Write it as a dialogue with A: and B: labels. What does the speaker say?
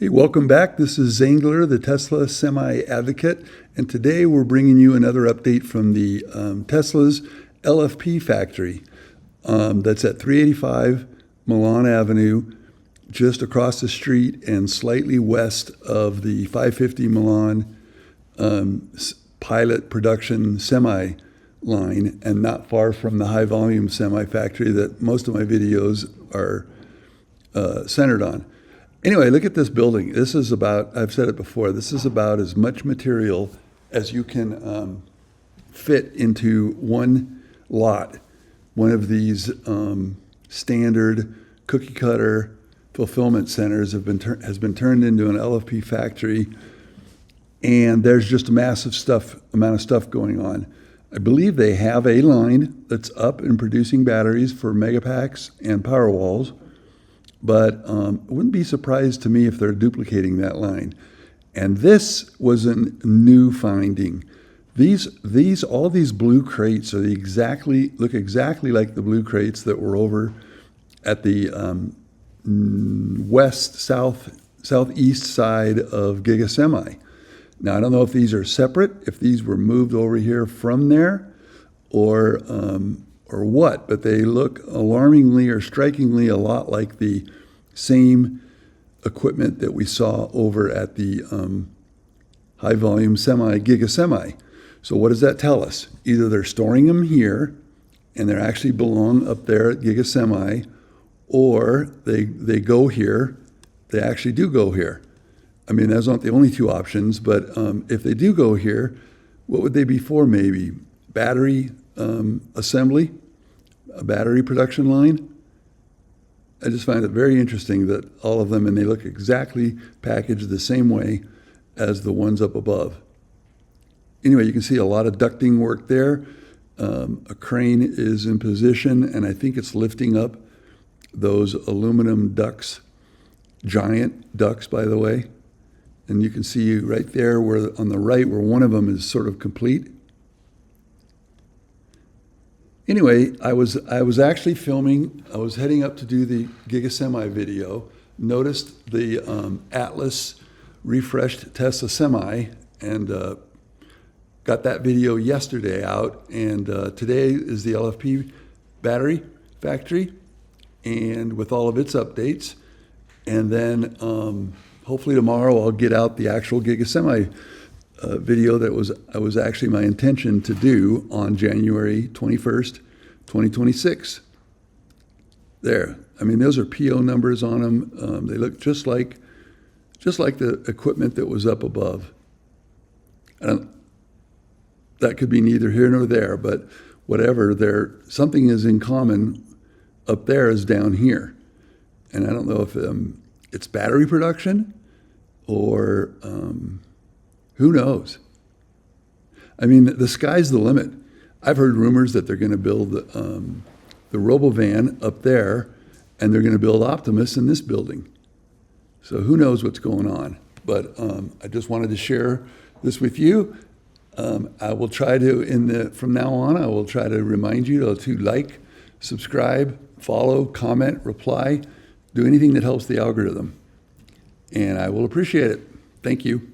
A: Hey, welcome back. This is Zangler, the Tesla Semi Advocate, and today we're bringing you another update from the Tesla's LFP factory that's at 385 Milan Avenue, just across the street and slightly west of the 550 Milan pilot production semi line, and not far from the high volume semi factory that most of my videos are centered on. Anyway, look at this building. This is about, I've said it before, this is about as much material as you can fit into one lot. One of these standard cookie cutter fulfillment centers has been turned into an LFP factory, and there's just a massive amount of stuff going on. I believe they have a line that's up and producing batteries for Megapacks and Powerwalls. But it wouldn't be surprised to me if they're duplicating that line. And this was a new finding. All these blue crates are look exactly like the blue crates that were over at the southeast side of Giga Semi. Now, I don't know if these are separate, if these were moved over here from there, or what, but they look alarmingly or strikingly a lot like the same equipment that we saw over at the high volume Giga Semi. So what does that tell us? Either they're storing them here and they actually belong up there at Giga Semi, or they go here, they actually do go here. I mean, those aren't the only two options, but if they do go here, what would they be for maybe? Battery assembly, a battery production line. I just find it very interesting that all of them, and they look exactly packaged the same way as the ones up above. Anyway, you can see a lot of ducting work there. A crane is in position, and I think it's lifting up those aluminum ducts, giant ducts, by the way. And you can see right there where on the right where one of them is sort of complete. Anyway, I was actually filming. I was heading up to do the Giga Semi video. Noticed the Atlas refreshed Tesla Semi, and got that video yesterday out. And today is the LFP battery factory, and with all of its updates. And then hopefully tomorrow I'll get out the actual Giga Semi video that was actually my intention to do on January 21st, 2026. There. I mean, those are PO numbers on them. They look just like the equipment that was up above. That could be neither here nor there, but whatever. Something is in common up there is down here. And I don't know if it's battery production or who knows? I mean, the sky's the limit. I've heard rumors that they're going to build the Robovan up there, and they're going to build Optimus in this building. So who knows what's going on? But I just wanted to share this with you. I will try to, from now on, I will try to remind you to like, subscribe, follow, comment, reply, do anything that helps the algorithm. And I will appreciate it. Thank you.